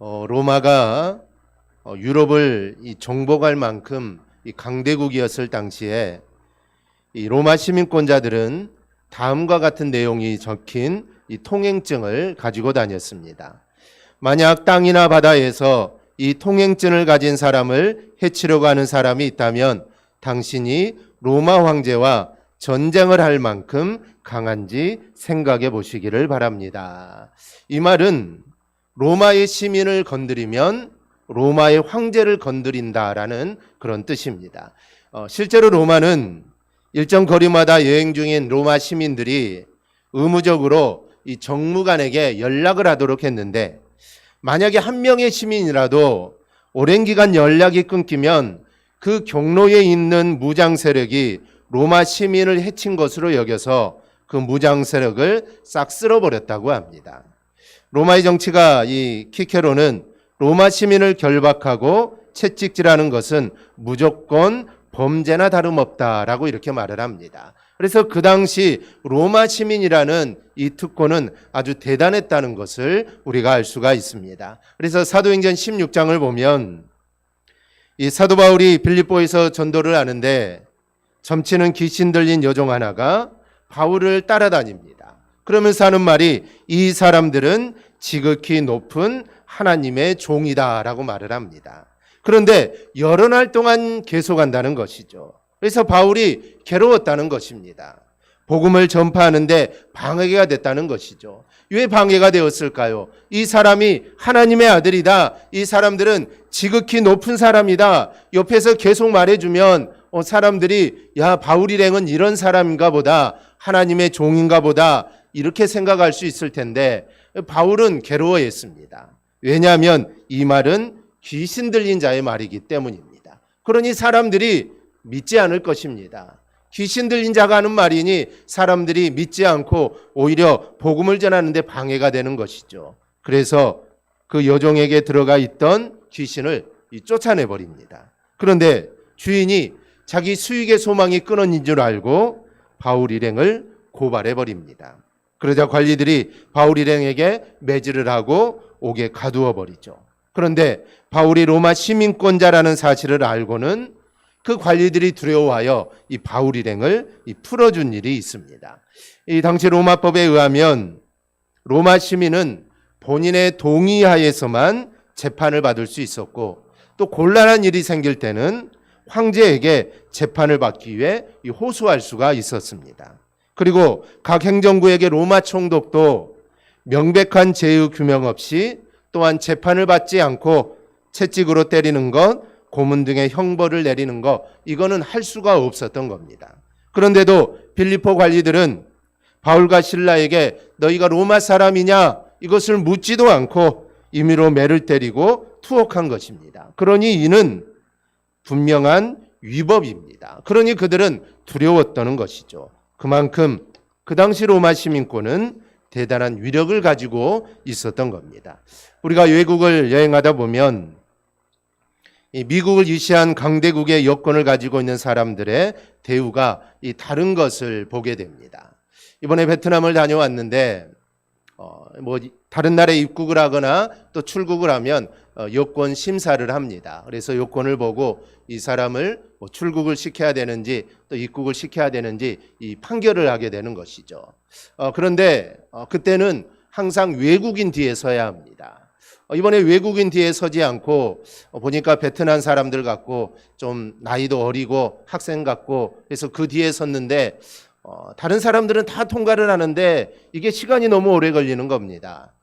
로마가 유럽을 정복할 만큼 이 강대국이었을 당시에 이 로마 시민권자들은 다음과 같은 내용이 적힌 이 통행증을 가지고 다녔습니다. 만약 땅이나 바다에서 이 통행증을 가진 사람을 해치려고 하는 사람이 있다면 당신이 로마 황제와 전쟁을 할 만큼 강한지 생각해 보시기를 바랍니다. 이 말은 로마의 시민을 건드리면 로마의 황제를 건드린다라는 그런 뜻입니다. 실제로 로마는 일정 거리마다 여행 중인 로마 시민들이 의무적으로 이 정무관에게 연락을 하도록 했는데, 만약에 한 명의 시민이라도 오랜 기간 연락이 끊기면 그 경로에 있는 무장 세력이 로마 시민을 해친 것으로 여겨서 그 무장 세력을 싹 쓸어버렸다고 합니다. 로마의 정치가 이 키케로는 로마 시민을 결박하고 채찍질하는 것은 무조건 범죄나 다름없다라고 이렇게 말을 합니다. 그래서 그 당시 로마 시민이라는 이 특권은 아주 대단했다는 것을 우리가 알 수가 있습니다. 그래서 사도행전 16장을 보면 이 사도 바울이 빌립보에서 전도를 하는데 점치는 귀신 들린 여종 하나가 바울을 따라다닙니다. 그러면서 하는 말이 이 사람들은 지극히 높은 하나님의 종이다라고 말을 합니다. 그런데 여러 날 동안 계속한다는 것이죠. 그래서 바울이 괴로웠다는 것입니다. 복음을 전파하는데 방해가 됐다는 것이죠. 왜 방해가 되었을까요? 이 사람이 하나님의 아들이다. 이 사람들은 지극히 높은 사람이다. 옆에서 계속 말해주면 사람들이 야, 바울 일행은 이런 사람인가 보다, 하나님의 종인가 보다 이렇게 생각할 수 있을 텐데 바울은 괴로워했습니다. 왜냐하면 이 말은 귀신 들린 자의 말이기 때문입니다. 그러니 사람들이 믿지 않을 것입니다. 귀신 들린 자가 하는 말이니 사람들이 믿지 않고 오히려 복음을 전하는데 방해가 되는 것이죠. 그래서 그 여종에게 들어가 있던 귀신을 쫓아내버립니다. 그런데 주인이 자기 수익의 소망이 끊어진 줄 알고 바울 일행을 고발해버립니다. 그러자 관리들이 바울 일행에게 매질을 하고 옥에 가두어 버리죠. 그런데 바울이 로마 시민권자라는 사실을 알고는 그 관리들이 두려워하여 이 바울 일행을 풀어준 일이 있습니다. 이 당시 로마법에 의하면 로마 시민은 본인의 동의하에서만 재판을 받을 수 있었고, 또 곤란한 일이 생길 때는 황제에게 재판을 받기 위해 호소할 수가 있었습니다. 그리고 각 행정구역의 로마 총독도 명백한 죄의 규명 없이 또한 재판을 받지 않고 채찍으로 때리는 것, 고문 등의 형벌을 내리는 것, 이거는 할 수가 없었던 겁니다. 그런데도 빌립보 관리들은 바울과 실라에게 너희가 로마 사람이냐 이것을 묻지도 않고 임의로 매를 때리고 투옥한 것입니다. 그러니 이는 분명한 위법입니다. 그러니 그들은 두려웠다는 것이죠. 그만큼 그 당시 로마 시민권은 대단한 위력을 가지고 있었던 겁니다. 우리가 외국을 여행하다 보면 이 미국을 위시한 강대국의 여권을 가지고 있는 사람들의 대우가 다른 것을 보게 됩니다. 이번에 베트남을 다녀왔는데 다른 나라에 입국을 하거나 또 출국을 하면 여권 심사를 합니다. 그래서 여권을 보고 이 사람을 출국을 시켜야 되는지 또 입국을 시켜야 되는지 이 판결을 하게 되는 것이죠. 그런데 그때는 항상 외국인 뒤에 서야 합니다. 이번에 외국인 뒤에 서지 않고 보니까 베트남 사람들 같고 좀 나이도 어리고 학생 같고 그래서 그 뒤에 섰는데 다른 사람들은 다 통과를 하는데 이게 시간이 너무 오래 걸리는 겁니다.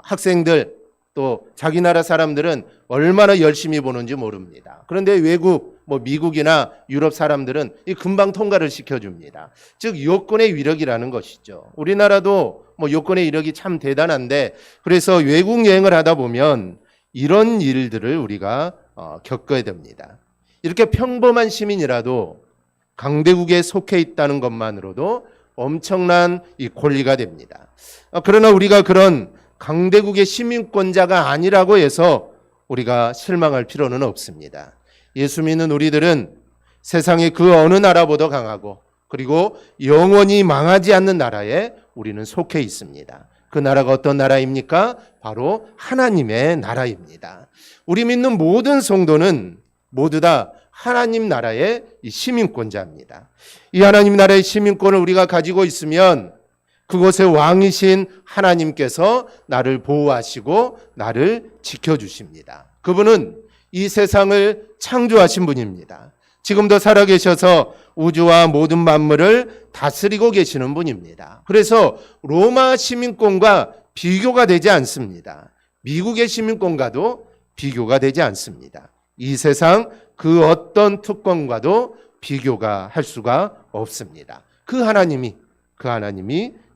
학생들 또 자기 나라 사람들은 얼마나 열심히 보는지 모릅니다. 그런데 외국 미국이나 유럽 사람들은 금방 통과를 시켜줍니다. 즉 여권의 위력이라는 것이죠. 우리나라도 여권의 위력이 참 대단한데 그래서 외국 여행을 하다 보면 이런 일들을 우리가 겪어야 됩니다. 이렇게 평범한 시민이라도 강대국에 속해 있다는 것만으로도 엄청난 이 권리가 됩니다. 그러나 우리가 그런 강대국의 시민권자가 아니라고 해서 우리가 실망할 필요는 없습니다. 예수 믿는 우리들은 세상의 그 어느 나라보다 강하고 그리고 영원히 망하지 않는 나라에 우리는 속해 있습니다. 그 나라가 어떤 나라입니까? 바로 하나님의 나라입니다. 우리 믿는 모든 성도는 모두 다 하나님 나라의 시민권자입니다. 이 하나님 나라의 시민권을 우리가 가지고 있으면 그곳의 왕이신 하나님께서 나를 보호하시고 나를 지켜주십니다. 그분은 이 세상을 창조하신 분입니다. 지금도 살아계셔서 우주와 모든 만물을 다스리고 계시는 분입니다. 그래서 로마 시민권과 비교가 되지 않습니다. 미국의 시민권과도 비교가 되지 않습니다. 이 세상 그 어떤 특권과도 비교가 할 수가 없습니다. 그 하나님이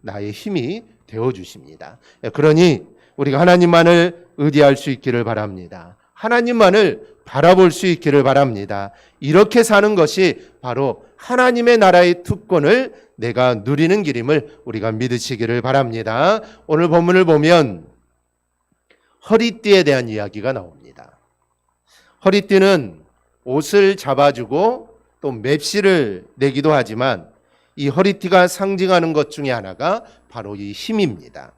나의 힘이 되어주십니다. 그러니 우리가 하나님만을 의지할 수 있기를 바랍니다. 하나님만을 바라볼 수 있기를 바랍니다. 이렇게 사는 것이 바로 하나님의 나라의 특권을 내가 누리는 길임을 우리가 믿으시기를 바랍니다. 오늘 본문을 보면 허리띠에 대한 이야기가 나옵니다. 허리띠는 옷을 잡아주고 또 맵시를 내기도 하지만 이 허리띠가 상징하는 것 중에 하나가 바로 이 힘입니다.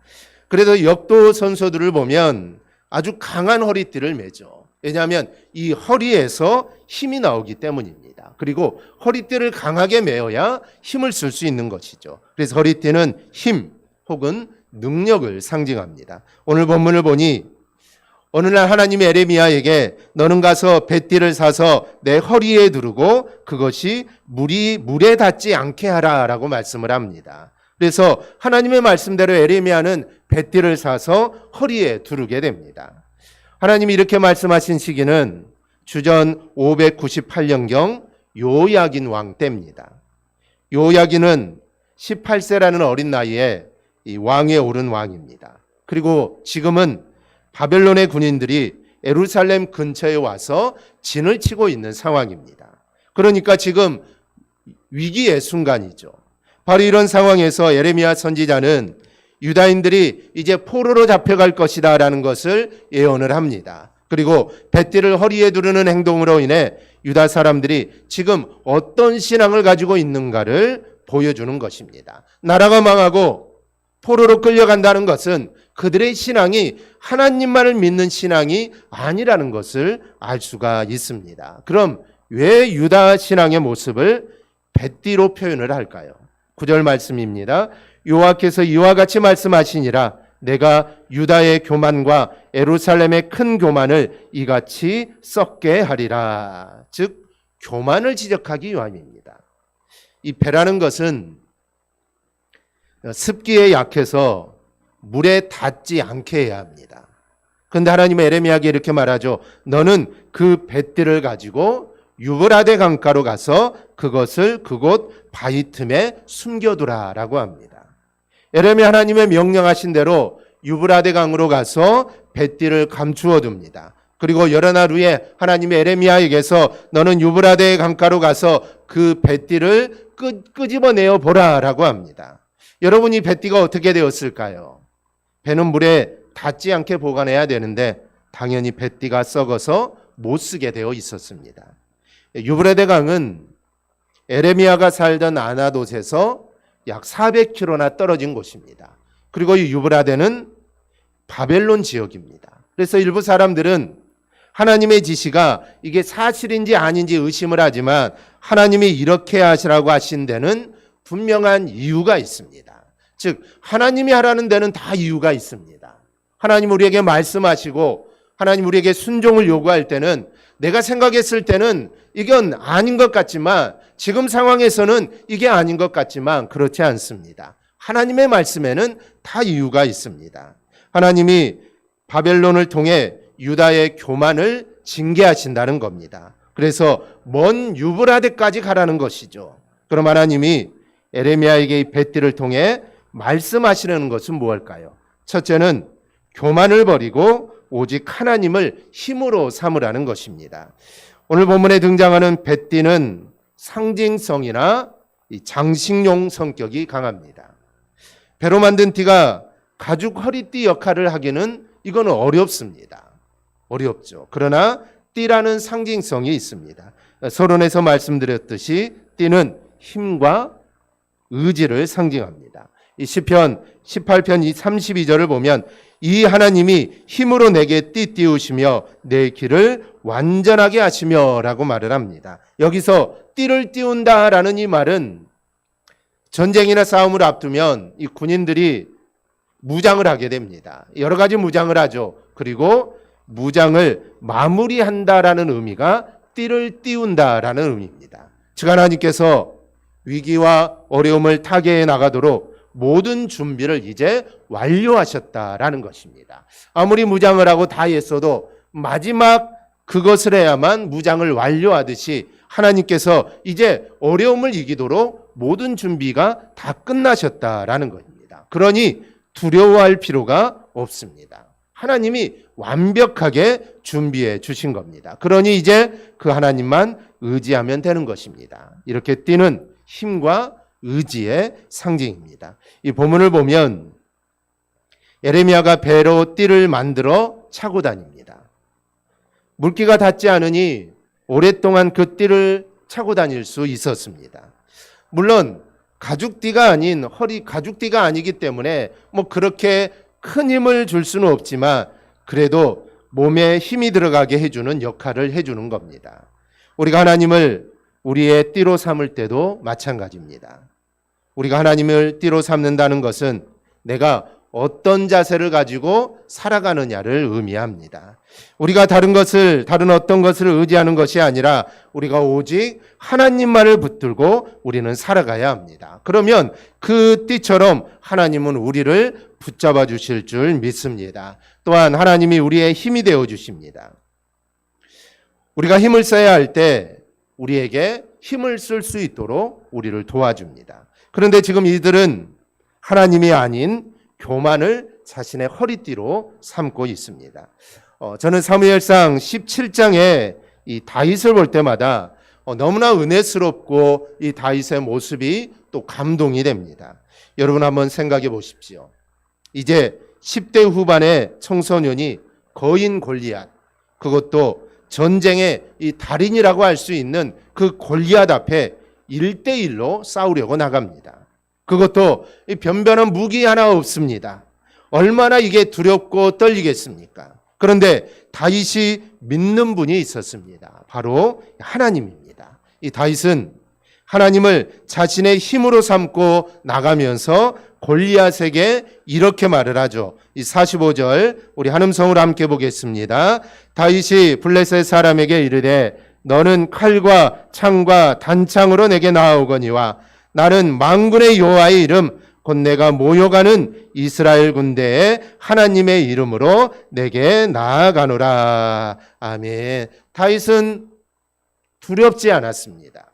그래서 역도 선수들을 보면 아주 강한 허리띠를 매죠. 왜냐하면 이 허리에서 힘이 나오기 때문입니다. 그리고 허리띠를 강하게 매어야 힘을 쓸 수 있는 것이죠. 그래서 허리띠는 힘 혹은 능력을 상징합니다. 오늘 본문을 보니 어느 날 하나님이 에레미야에게 너는 가서 뱃띠를 사서 내 허리에 두르고 그것이 물에 닿지 않게 하라라고 말씀을 합니다. 그래서 하나님의 말씀대로 에레미야는 뱃띠를 사서 허리에 두르게 됩니다. 하나님이 이렇게 말씀하신 시기는 주전 598년경 요야긴 왕 때입니다. 요야긴은 18세라는 어린 나이에 이 왕에 오른 왕입니다. 그리고 지금은 바벨론의 군인들이 예루살렘 근처에 와서 진을 치고 있는 상황입니다. 그러니까 지금 위기의 순간이죠. 바로 이런 상황에서 예레미야 선지자는 유다인들이 이제 포로로 잡혀갈 것이다 라는 것을 예언을 합니다. 그리고 뱃띠를 허리에 두르는 행동으로 인해 유다 사람들이 지금 어떤 신앙을 가지고 있는가를 보여주는 것입니다. 나라가 망하고 포로로 끌려간다는 것은 그들의 신앙이 하나님만을 믿는 신앙이 아니라는 것을 알 수가 있습니다. 그럼 왜 유다 신앙의 모습을 뱃띠로 표현을 할까요? 9절 말씀입니다. 여호와께서 이와 같이 말씀하시니라 내가 유다의 교만과 예루살렘의 큰 교만을 이같이 썩게 하리라. 즉 교만을 지적하기 위함입니다. 이 배라는 것은 습기에 약해서 물에 닿지 않게 해야 합니다. 그런데 하나님은 에레미야에게 이렇게 말하죠. 너는 그 뱃띠를 가지고 유브라데 강가로 가서 그것을 그곳 바위 틈에 숨겨두라 라고 합니다. 에레미야 하나님의 명령하신 대로 유브라데 강으로 가서 뱃띠를 감추어 둡니다. 그리고 여러 날 후에 하나님의 에레미야에게서 너는 유브라데 강가로 가서 그 뱃띠를 끄집어내어 보라 라고 합니다. 여러분 이 뱃띠가 어떻게 되었을까요? 배는 물에 닿지 않게 보관해야 되는데 당연히 뱃띠가 썩어서 못 쓰게 되어 있었습니다. 유브라데 강은 에레미야가 살던 아나돗에서 약 400km나 떨어진 곳입니다. 그리고 이 유브라데는 바벨론 지역입니다. 그래서 일부 사람들은 하나님의 지시가 이게 사실인지 아닌지 의심을 하지만 하나님이 이렇게 하시라고 하신 데는 분명한 이유가 있습니다. 즉 하나님이 하라는 데는 다 이유가 있습니다. 하나님 우리에게 말씀하시고 하나님 우리에게 순종을 요구할 때는 내가 생각했을 때는 이건 아닌 것 같지만 지금 상황에서는 이게 아닌 것 같지만 그렇지 않습니다. 하나님의 말씀에는 다 이유가 있습니다. 하나님이 바벨론을 통해 유다의 교만을 징계하신다는 겁니다. 그래서 먼 유브라데까지 가라는 것이죠. 그럼 하나님이 에레미야에게 이 뱃띠를 통해 말씀하시려는 것은 무엇일까요? 첫째는 교만을 버리고 오직 하나님을 힘으로 삼으라는 것입니다. 오늘 본문에 등장하는 뱃띠는 상징성이나 장식용 성격이 강합니다. 배로 만든 띠가 가죽 허리띠 역할을 하기는 이건 어렵습니다. 어렵죠. 그러나 띠라는 상징성이 있습니다. 서론에서 말씀드렸듯이 띠는 힘과 의지를 상징합니다. 이 시편 18편 32절을 보면 이 하나님이 힘으로 내게 띠띠우시며 내 길을 완전하게 하시며 라고 말을 합니다. 여기서 띠를 띄운다라는 이 말은 전쟁이나 싸움을 앞두면 이 군인들이 무장을 하게 됩니다. 여러 가지 무장을 하죠. 그리고 무장을 마무리한다라는 의미가 띠를 띄운다라는 의미입니다. 즉 하나님께서 위기와 어려움을 타개해 나가도록 모든 준비를 이제 완료하셨다라는 것입니다. 아무리 무장을 하고 다 했어도 마지막 그것을 해야만 무장을 완료하듯이 하나님께서 이제 어려움을 이기도록 모든 준비가 다 끝나셨다라는 것입니다. 그러니 두려워할 필요가 없습니다. 하나님이 완벽하게 준비해 주신 겁니다. 그러니 이제 그 하나님만 의지하면 되는 것입니다. 이렇게 띠는 힘과 의지의 상징입니다. 이 본문을 보면 예레미야가 배로 띠를 만들어 차고 다닙니다. 물기가 닿지 않으니 오랫동안 그 띠를 차고 다닐 수 있었습니다. 물론 가죽띠가 아닌 허리 가죽띠가 아니기 때문에 뭐 그렇게 큰 힘을 줄 수는 없지만 그래도 몸에 힘이 들어가게 해주는 역할을 해주는 겁니다. 우리가 하나님을 우리의 띠로 삼을 때도 마찬가지입니다. 우리가 하나님을 띠로 삼는다는 것은 내가 어떤 자세를 가지고 살아가느냐를 의미합니다. 우리가 다른 어떤 것을 의지하는 것이 아니라 우리가 오직 하나님만을 붙들고 우리는 살아가야 합니다. 그러면 그 띠처럼 하나님은 우리를 붙잡아 주실 줄 믿습니다. 또한 하나님이 우리의 힘이 되어 주십니다. 우리가 힘을 써야 할 때 우리에게 힘을 쓸 수 있도록 우리를 도와줍니다. 그런데 지금 이들은 하나님이 아닌 교만을 자신의 허리띠로 삼고 있습니다. 저는 사무엘상 17장에 이 다윗을 볼 때마다 너무나 은혜스럽고 이 다윗의 모습이 또 감동이 됩니다. 여러분 한번 생각해 보십시오. 이제 10대 후반의 청소년이 거인 골리앗, 그것도 전쟁의 이 달인이라고 할 수 있는 그 골리앗 앞에 1대1로 싸우려고 나갑니다. 그것도 변변한 무기 하나 없습니다. 얼마나 이게 두렵고 떨리겠습니까? 그런데 다윗이 믿는 분이 있었습니다. 바로 하나님입니다. 이 다윗은 하나님을 자신의 힘으로 삼고 나가면서 골리앗에게 이렇게 말을 하죠. 이 45절 우리 한음성으로 함께 보겠습니다. 다윗이 블레셋 사람에게 이르되 너는 칼과 창과 단창으로 내게 나아오거니와 나는 만군의 여호와의 이름 곧 내가 모여가는 이스라엘 군대의 하나님의 이름으로 내게 나아가노라. 아멘. 다윗은 두렵지 않았습니다.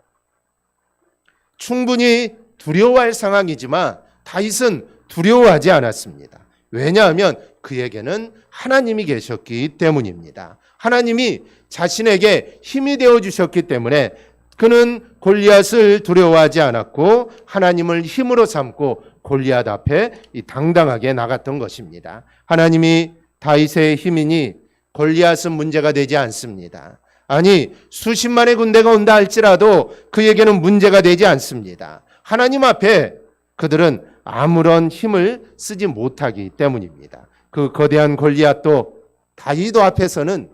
충분히 두려워할 상황이지만 다윗은 두려워하지 않았습니다. 왜냐하면 그에게는 하나님이 계셨기 때문입니다. 하나님이 자신에게 힘이 되어 주셨기 때문에 그는 골리앗을 두려워하지 않았고 하나님을 힘으로 삼고 골리앗 앞에 당당하게 나갔던 것입니다. 하나님이 다윗의 힘이니 골리앗은 문제가 되지 않습니다. 아니 수십만의 군대가 온다 할지라도 그에게는 문제가 되지 않습니다. 하나님 앞에 그들은 아무런 힘을 쓰지 못하기 때문입니다. 그 거대한 골리앗도 다윗 앞에서는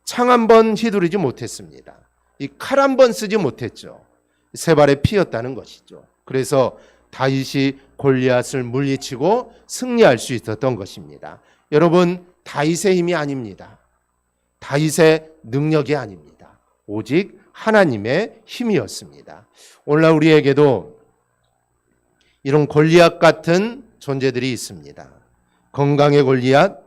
창 한 번 휘두르지 못했습니다. 이 칼 한 번 쓰지 못했죠. 세 발의 피였다는 것이죠. 그래서 다윗이 골리앗을 물리치고 승리할 수 있었던 것입니다. 여러분, 다윗의 힘이 아닙니다. 다윗의 능력이 아닙니다. 오직 하나님의 힘이었습니다. 오늘날 우리에게도 이런 골리앗 같은 존재들이 있습니다. 건강의 골리앗,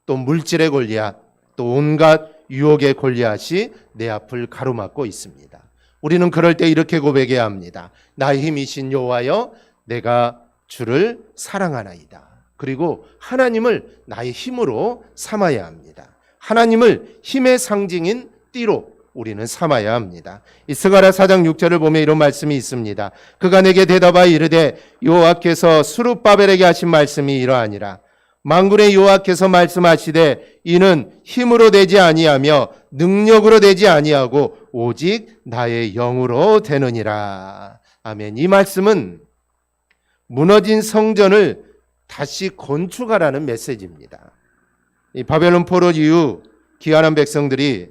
또 물질의 골리앗, 또 온갖 유혹의 골리앗이 내 앞을 가로막고 있습니다. 우리는 그럴 때 이렇게 고백해야 합니다. 나의 힘이신 여호와여, 내가 주를 사랑하나이다. 그리고 하나님을 나의 힘으로 삼아야 합니다. 하나님을 힘의 상징인 띠로 우리는 삼아야 합니다. 이 스가랴 4장 6절을 보면 이런 말씀이 있습니다. 그가 내게 대답하여 이르되 여호와께서 스룹바벨에게 하신 말씀이 이러하니라. 만군의 여호와께서 말씀하시되 이는 힘으로 되지 아니하며 능력으로 되지 아니하고 오직 나의 영으로 되느니라. 아멘. 이 말씀은 무너진 성전을 다시 건축하라는 메시지입니다. 이 바벨론 포로 이후 귀환한 백성들이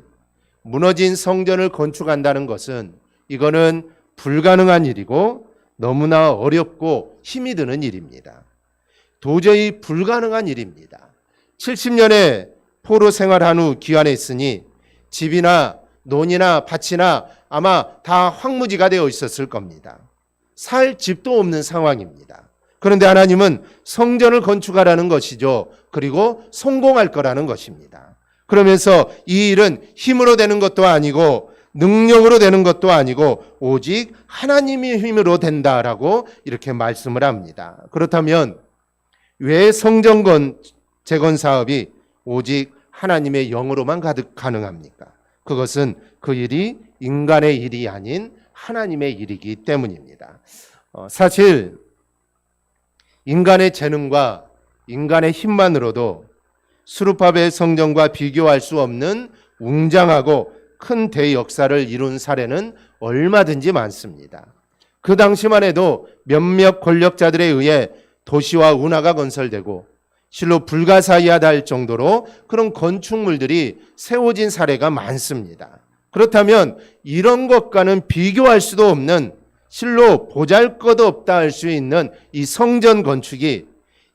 무너진 성전을 건축한다는 것은 이거는 불가능한 일이고 너무나 어렵고 힘이 드는 일입니다. 도저히 불가능한 일입니다. 70년의 포로 생활한 후 귀환했으니 집이나 논이나 밭이나 아마 다 황무지가 되어 있었을 겁니다. 살 집도 없는 상황입니다. 그런데 하나님은 성전을 건축하라는 것이죠. 그리고 성공할 거라는 것입니다. 그러면서 이 일은 힘으로 되는 것도 아니고 능력으로 되는 것도 아니고 오직 하나님의 힘으로 된다라고 이렇게 말씀을 합니다. 그렇다면 왜 성전 재건 사업이 오직 하나님의 영으로만 가능합니까? 그것은 그 일이 인간의 일이 아닌 하나님의 일이기 때문입니다. 사실 인간의 재능과 인간의 힘만으로도 수르바벨 성전과 비교할 수 없는 웅장하고 큰 대역사를 이룬 사례는 얼마든지 많습니다. 그 당시만 해도 몇몇 권력자들에 의해 도시와 운하가 건설되고 실로 불가사의하다 할 정도로 그런 건축물들이 세워진 사례가 많습니다. 그렇다면 이런 것과는 비교할 수도 없는 실로 보잘것없다 할 수 있는 이 성전 건축이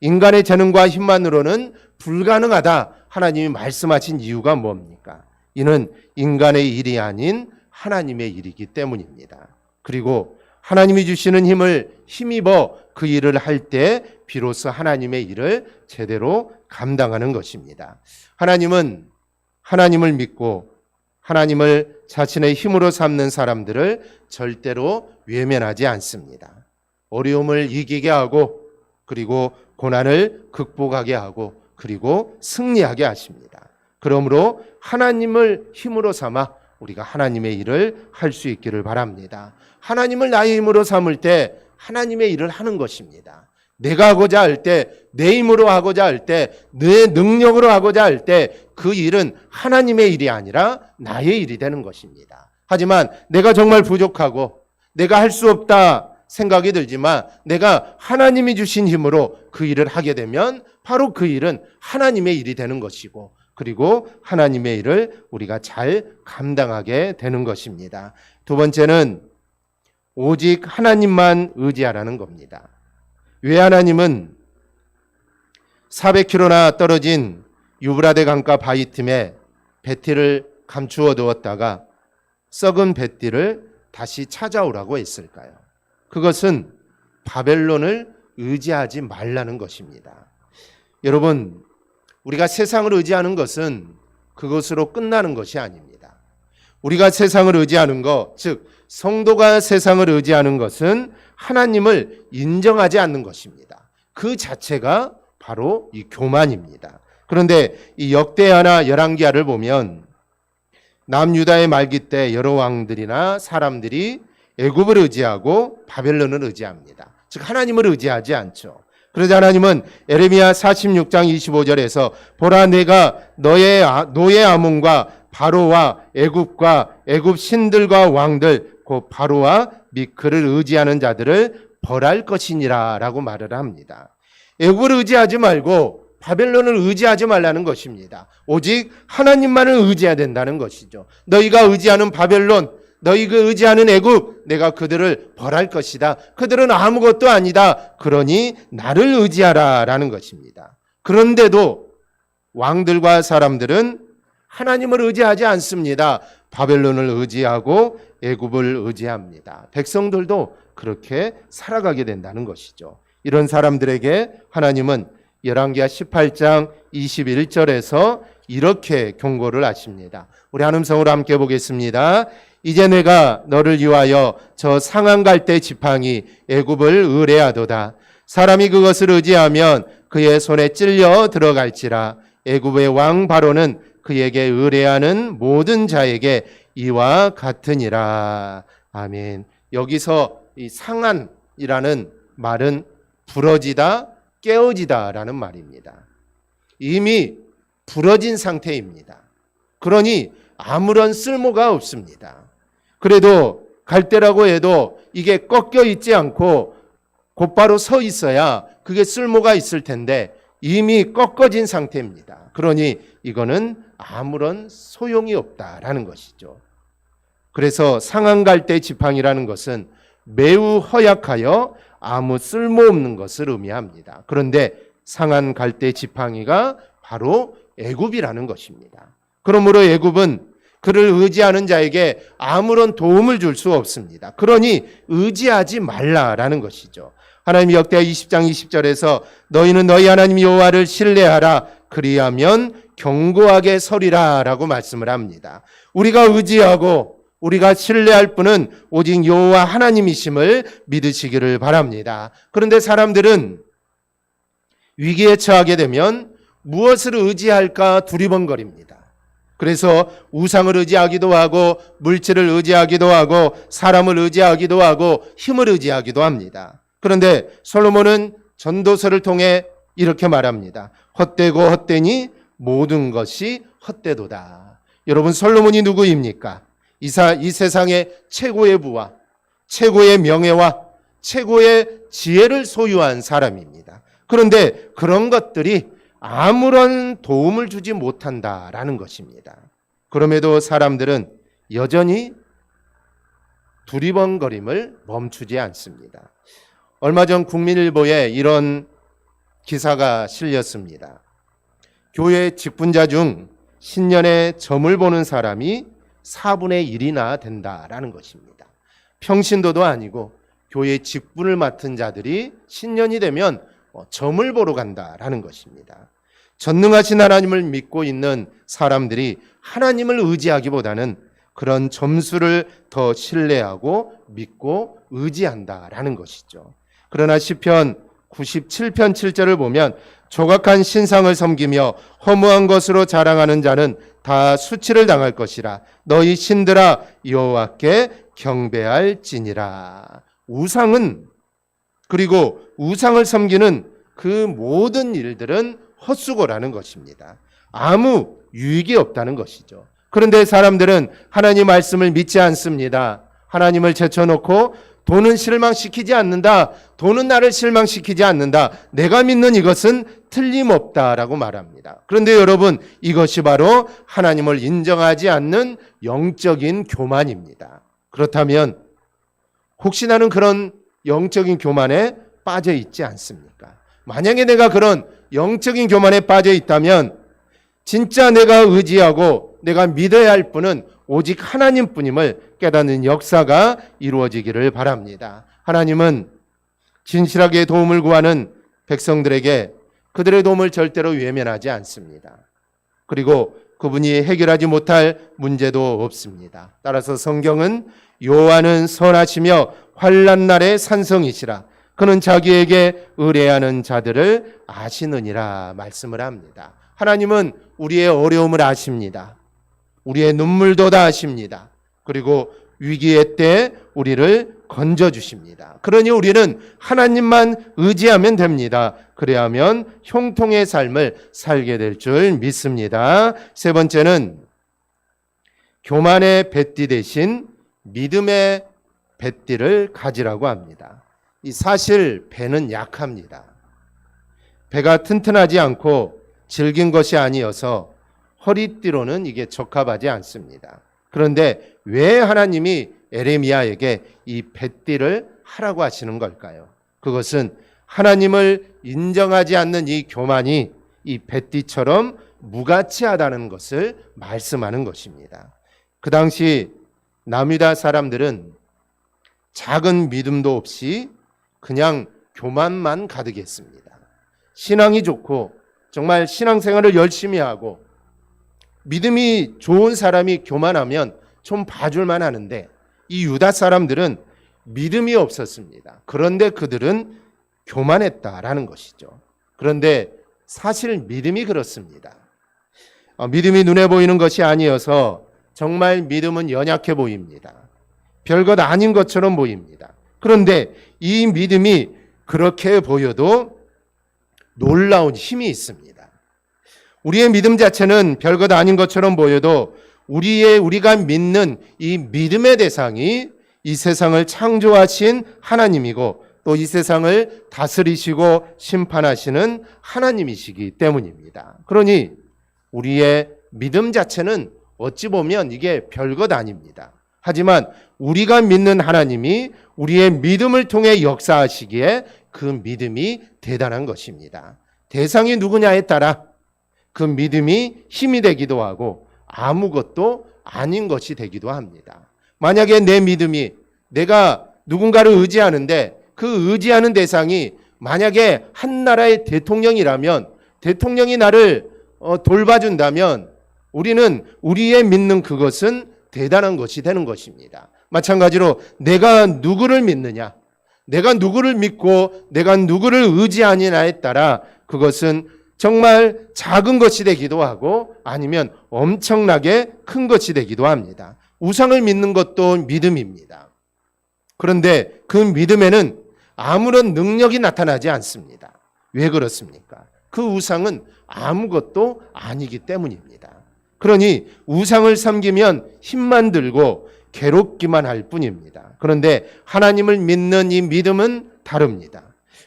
인간의 재능과 힘만으로는 불가능하다 하나님이 말씀하신 이유가 뭡니까? 이는 인간의 일이 아닌 하나님의 일이기 때문입니다. 그리고 하나님이 주시는 힘을 힘입어 그 일을 할 때 비로소 하나님의 일을 제대로 감당하는 것입니다. 하나님은 하나님을 믿고 하나님을 자신의 힘으로 삼는 사람들을 절대로 외면하지 않습니다. 어려움을 이기게 하고 그리고 고난을 극복하게 하고 그리고 승리하게 하십니다. 그러므로 하나님을 힘으로 삼아 우리가 하나님의 일을 할 수 있기를 바랍니다. 하나님을 나의 힘으로 삼을 때 하나님의 일을 하는 것입니다. 내가 하고자 할 때, 내 힘으로 하고자 할 때, 내 능력으로 하고자 할 때 그 일은 하나님의 일이 아니라 나의 일이 되는 것입니다. 하지만 내가 정말 부족하고 내가 할 수 없다 생각이 들지만 내가 하나님이 주신 힘으로 그 일을 하게 되면 바로 그 일은 하나님의 일이 되는 것이고 그리고 하나님의 일을 우리가 잘 감당하게 되는 것입니다. 두 번째는 오직 하나님만 의지하라는 겁니다. 왜 하나님은 400km나 떨어진 유브라데 강가 바위 틈에 벳띠를 감추어 두었다가 썩은 벳띠를 다시 찾아오라고 했을까요? 그것은 바벨론을 의지하지 말라는 것입니다. 여러분, 우리가 세상을 의지하는 것은 그것으로 끝나는 것이 아닙니다. 우리가 세상을 의지하는 것, 즉 성도가 세상을 의지하는 것은 하나님을 인정하지 않는 것입니다. 그 자체가 바로 이 교만입니다. 그런데 이 역대하나 열왕기하를 보면 남유다의 말기 때 여러 왕들이나 사람들이 애굽을 의지하고 바벨론을 의지합니다. 즉 하나님을 의지하지 않죠. 그러자 하나님은 에레미야 46장 25절에서 보라 내가 너의 노예 아몬과 바로와 애굽과 애굽 신들과 왕들 곧 바로와 및 그를 의지하는 자들을 벌할 것이니라 라고 말을 합니다. 애굽을 의지하지 말고 바벨론을 의지하지 말라는 것입니다. 오직 하나님만을 의지해야 된다는 것이죠. 너희가 의지하는 바벨론, 너희가 의지하는 애굽, 내가 그들을 벌할 것이다. 그들은 아무것도 아니다. 그러니 나를 의지하라 라는 것입니다. 그런데도 왕들과 사람들은 하나님을 의지하지 않습니다. 바벨론을 의지하고 애굽을 의지합니다. 백성들도 그렇게 살아가게 된다는 것이죠. 이런 사람들에게 하나님은 열왕기하 18장 21절에서 이렇게 경고를 하십니다. 우리 한음성으로 함께 보겠습니다. 이제 내가 너를 위하여 저 상한 갈대 지팡이 애굽을 의뢰하도다. 사람이 그것을 의지하면 그의 손에 찔려 들어갈지라. 애굽의 왕 바로는 그에게 의뢰하는 모든 자에게 이와 같으니라. 아멘. 여기서 이 상한이라는 말은 부러지다, 깨어지다라는 말입니다. 이미 부러진 상태입니다. 그러니 아무런 쓸모가 없습니다. 그래도 갈대라고 해도 이게 꺾여 있지 않고 곧바로 서 있어야 그게 쓸모가 있을 텐데 이미 꺾어진 상태입니다. 그러니 이거는 아무런 소용이 없다라는 것이죠. 그래서 상한갈대 지팡이라는 것은 매우 허약하여 아무 쓸모없는 것을 의미합니다. 그런데 상한갈대 지팡이가 바로 애굽이라는 것입니다. 그러므로 애굽은 그를 의지하는 자에게 아무런 도움을 줄 수 없습니다. 그러니 의지하지 말라라는 것이죠. 하나님이 역대하 20장 20절에서 너희는 너희 하나님 여호와를 신뢰하라 그리하면 견고하게 서리라 라고 말씀을 합니다. 우리가 의지하고 우리가 신뢰할 분은 오직 여호와 하나님이심을 믿으시기를 바랍니다. 그런데 사람들은 위기에 처하게 되면 무엇을 의지할까 두리번거립니다. 그래서 우상을 의지하기도 하고 물질을 의지하기도 하고 사람을 의지하기도 하고 힘을 의지하기도 합니다. 그런데 솔로몬은 전도서를 통해 이렇게 말합니다. 헛되고 헛되니 모든 것이 헛되도다. 여러분, 솔로몬이 누구입니까? 이 세상의 최고의 부와 최고의 명예와 최고의 지혜를 소유한 사람입니다. 그런데 그런 것들이 아무런 도움을 주지 못한다라는 것입니다. 그럼에도 사람들은 여전히 두리번거림을 멈추지 않습니다. 얼마 전 국민일보에 이런 기사가 실렸습니다. 교회 직분자 중 신년에 점을 보는 사람이 4분의 1이나 된다라는 것입니다. 평신도도 아니고 교회 직분을 맡은 자들이 신년이 되면 점을 보러 간다라는 것입니다. 전능하신 하나님을 믿고 있는 사람들이 하나님을 의지하기보다는 그런 점수를 더 신뢰하고 믿고 의지한다라는 것이죠. 그러나 시편 97편 7절을 보면 조각한 신상을 섬기며 허무한 것으로 자랑하는 자는 다 수치를 당할 것이라. 너희 신들아 여호와께 경배할지니라. 우상은, 그리고 우상을 섬기는 그 모든 일들은 헛수고라는 것입니다. 아무 유익이 없다는 것이죠. 그런데 사람들은 하나님 말씀을 믿지 않습니다. 하나님을 제쳐놓고 돈은 실망시키지 않는다. 돈은 나를 실망시키지 않는다. 내가 믿는 이것은 틀림없다라고 말합니다. 그런데 여러분, 이것이 바로 하나님을 인정하지 않는 영적인 교만입니다. 그렇다면 혹시 나는 그런 영적인 교만에 빠져 있지 않습니까? 만약에 내가 그런 영적인 교만에 빠져 있다면 진짜 내가 의지하고 내가 믿어야 할 분은 오직 하나님뿐임을 깨닫는 역사가 이루어지기를 바랍니다. 하나님은 진실하게 도움을 구하는 백성들에게 그들의 도움을 절대로 외면하지 않습니다. 그리고 그분이 해결하지 못할 문제도 없습니다. 따라서 성경은 여호와는 선하시며 환난 날의 산성이시라. 그는 자기에게 의뢰하는 자들을 아시느니라 말씀을 합니다. 하나님은 우리의 어려움을 아십니다. 우리의 눈물도 다 아십니다. 그리고 위기의 때 우리를 건져주십니다. 그러니 우리는 하나님만 의지하면 됩니다. 그래야 하면 형통의 삶을 살게 될 줄 믿습니다. 세 번째는 교만의 뱃띠 대신 믿음의 뱃띠를 가지라고 합니다. 이 사실 배는 약합니다. 배가 튼튼하지 않고 질긴 것이 아니어서 허리띠로는 이게 적합하지 않습니다. 그런데 왜 하나님이 에레미야에게 이 뱃띠를 하라고 하시는 걸까요? 그것은 하나님을 인정하지 않는 이 교만이 이 뱃띠처럼 무가치하다는 것을 말씀하는 것입니다. 그 당시 남유다 사람들은 작은 믿음도 없이 그냥 교만만 가득했습니다. 신앙이 좋고 정말 신앙생활을 열심히 하고 믿음이 좋은 사람이 교만하면 좀 봐줄만 하는데 이 유다 사람들은 믿음이 없었습니다. 그런데 그들은 교만했다라는 것이죠. 그런데 사실 믿음이 그렇습니다. 믿음이 눈에 보이는 것이 아니어서 정말 믿음은 연약해 보입니다. 별것 아닌 것처럼 보입니다. 그런데 이 믿음이 그렇게 보여도 놀라운 힘이 있습니다. 우리의 믿음 자체는 별것 아닌 것처럼 보여도 우리가 믿는 이 믿음의 대상이 이 세상을 창조하신 하나님이고 또 이 세상을 다스리시고 심판하시는 하나님이시기 때문입니다. 그러니 우리의 믿음 자체는 어찌 보면 이게 별것 아닙니다. 하지만 우리가 믿는 하나님이 우리의 믿음을 통해 역사하시기에 그 믿음이 대단한 것입니다. 대상이 누구냐에 따라 그 믿음이 힘이 되기도 하고 아무것도 아닌 것이 되기도 합니다. 만약에 내 믿음이 내가 누군가를 의지하는데 그 의지하는 대상이 만약에 한 나라의 대통령이라면 대통령이 나를 돌봐준다면 우리는 우리의 믿는 그것은 대단한 것이 되는 것입니다. 마찬가지로 내가 누구를 믿느냐, 내가 누구를 믿고 내가 누구를 의지하느냐에 따라 그것은 정말 작은 것이 되기도 하고 아니면 엄청나게 큰 것이 되기도 합니다. 우상을 믿는 것도 믿음입니다. 그런데 그 믿음에는 아무런 능력이 나타나지 않습니다. 왜 그렇습니까? 그 우상은 아무것도 아니기 때문입니다. 그러니 우상을 섬기면 힘만 들고 괴롭기만 할 뿐입니다. 그런데 하나님을 믿는 이 믿음은 다릅니다.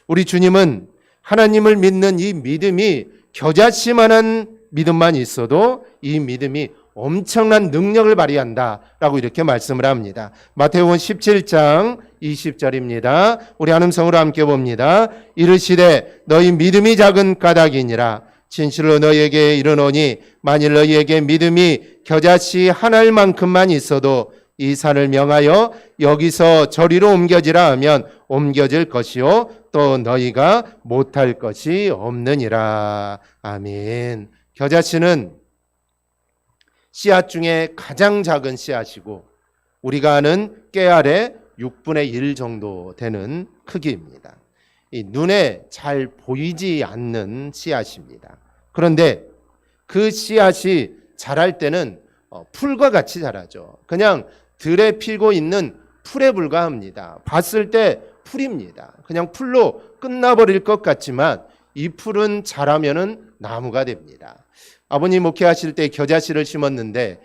우리 주님은 하나님을 믿는 이 믿음이 겨자씨만한 믿음만 있어도 이 믿음이 엄청난 능력을 발휘한다라고 이렇게 말씀을 합니다. 마태복음 17장 20절입니다. 우리 한음성으로 함께 봅니다. 이르시되 너희 믿음이 작은 까닭이니라. 진실로 너희에게 이르노니 만일 너희에게 믿음이 겨자씨 한 알만큼만 있어도 이 산을 명하여 여기서 저리로 옮겨지라 하면 옮겨질 것이요 또 너희가 못할 것이 없느니라. 아멘. 겨자씨는 씨앗 중에 가장 작은 씨앗이고 우리가 아는 깨알의 6분의 1 정도 되는 크기입니다. 이 눈에 잘 보이지 않는 씨앗입니다. 그런데 그 씨앗이 자랄 때는 풀과 같이 자라죠. 그냥 들에 피고 있는 풀에 불과합니다. 봤을 때 풀입니다. 그냥 풀로 끝나버릴 것 같지만 이 풀은 자라면은 나무가 됩니다. 아버님 목회하실 때 겨자씨를 심었는데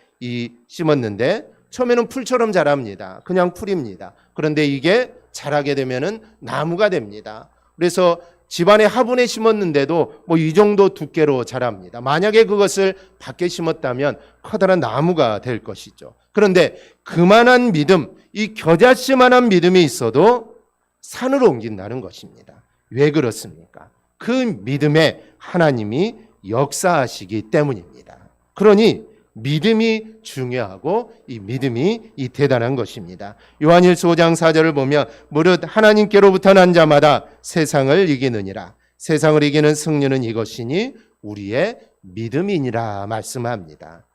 처음에는 풀처럼 자랍니다. 그냥 풀입니다. 그런데 이게 자라게 되면은 나무가 됩니다. 그래서 집안에 화분에 심었는데도 이 정도 두께로 자랍니다. 만약에 그것을 밖에 심었다면 커다란 나무가 될 것이죠. 그런데 그만한 믿음, 이 겨자씨만한 믿음이 있어도 산으로 옮긴다는 것입니다. 왜 그렇습니까? 그 믿음에 하나님이 역사하시기 때문입니다. 그러니 믿음이 중요하고 이 믿음이 이 대단한 것입니다. 요한일서 5장 4절을 보면 무릇 하나님께로부터 난 자마다 세상을 이기느니라. 세상을 이기는 승리는 이것이니 우리의 믿음이니라 말씀합니다.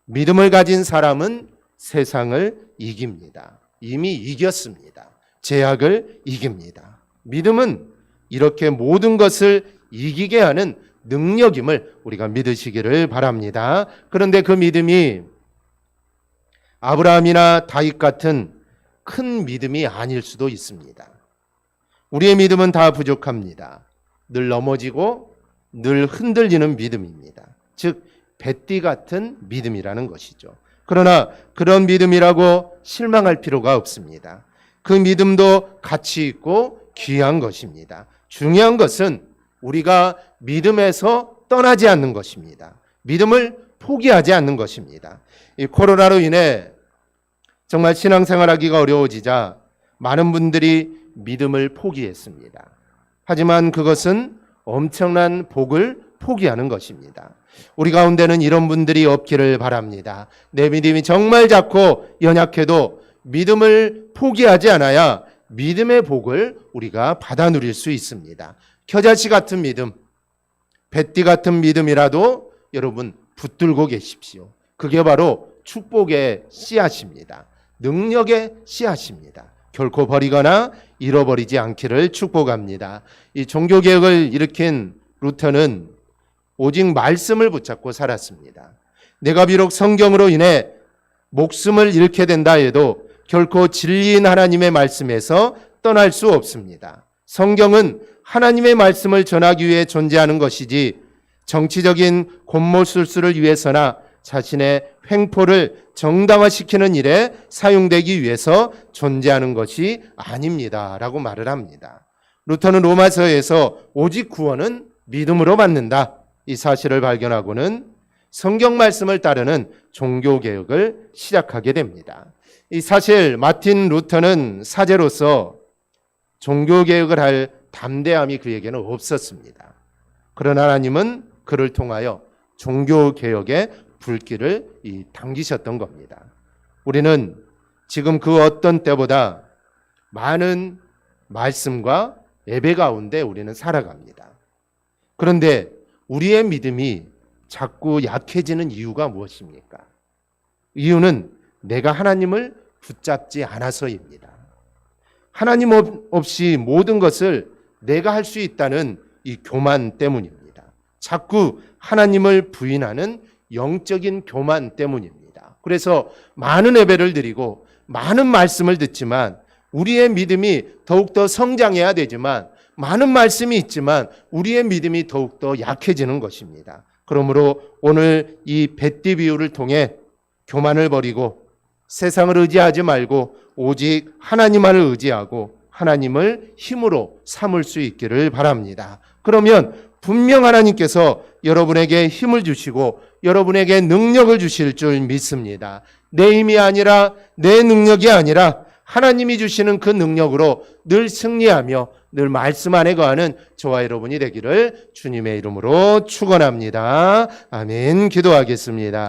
믿음을 가진 사람은 세상을 이깁니다. 이미 이겼습니다. 죄악을 이깁니다. 믿음은 이렇게 모든 것을 이기게 하는 능력임을 우리가 믿으시기를 바랍니다. 그런데 그 믿음이 아브라함이나 다윗 같은 큰 믿음이 아닐 수도 있습니다. 우리의 믿음은 다 부족합니다. 늘 넘어지고 늘 흔들리는 믿음입니다. 즉 뱃띠 같은 믿음이라는 것이죠. 그러나 그런 믿음이라고 실망할 필요가 없습니다. 그 믿음도 가치 있고 귀한 것입니다. 중요한 것은 우리가 믿음에서 떠나지 않는 것입니다. 믿음을 포기하지 않는 것입니다. 이 코로나로 인해 정말 신앙생활하기가 어려워지자 많은 분들이 믿음을 포기했습니다. 하지만 그것은 엄청난 복을 포기하는 것입니다. 우리 가운데는 이런 분들이 없기를 바랍니다. 내 믿음이 정말 작고 연약해도 믿음을 포기하지 않아야 믿음의 복을 우리가 받아 누릴 수 있습니다. 겨자씨 같은 믿음, 뱃띠 같은 믿음이라도 여러분 붙들고 계십시오. 그게 바로 축복의 씨앗입니다. 능력의 씨앗입니다. 결코 버리거나 잃어버리지 않기를 축복합니다. 이 종교개혁을 일으킨 루터는 오직 말씀을 붙잡고 살았습니다. 내가 비록 성경으로 인해 목숨을 잃게 된다 해도 결코 진리인 하나님의 말씀에서 떠날 수 없습니다. 성경은 하나님의 말씀을 전하기 위해 존재하는 것이지 정치적인 곤모술수를 위해서나 자신의 횡포를 정당화시키는 일에 사용되기 위해서 존재하는 것이 아닙니다. 라고 말을 합니다. 루터는 로마서에서 오직 구원은 믿음으로 받는다, 이 사실을 발견하고는 성경 말씀을 따르는 종교개혁을 시작하게 됩니다. 이 사실 마틴 루터는 사제로서 종교개혁을 할 담대함이 그에게는 없었습니다. 그러나 하나님은 그를 통하여 종교개혁의 불길을 당기셨던 겁니다. 우리는 지금 그 어떤 때보다 많은 말씀과 예배 가운데 우리는 살아갑니다. 그런데 우리의 믿음이 자꾸 약해지는 이유가 무엇입니까? 이유는 내가 하나님을 붙잡지 않아서입니다. 하나님 없이 모든 것을 내가 할 수 있다는 이 교만 때문입니다. 자꾸 하나님을 부인하는 영적인 교만 때문입니다. 그래서 많은 예배를 드리고 많은 말씀을 듣지만 우리의 믿음이 더욱더 성장해야 되지만, 많은 말씀이 있지만 우리의 믿음이 더욱더 약해지는 것입니다. 그러므로 오늘 이 뱃띠 비유를 통해 교만을 버리고 세상을 의지하지 말고 오직 하나님만을 의지하고 하나님을 힘으로 삼을 수 있기를 바랍니다. 그러면 분명 하나님께서 여러분에게 힘을 주시고 여러분에게 능력을 주실 줄 믿습니다. 내 힘이 아니라 내 능력이 아니라 하나님이 주시는 그 능력으로 늘 승리하며 늘 말씀 안에 거하는 저와 여러분이 되기를 주님의 이름으로 축원합니다. 아멘. 기도하겠습니다.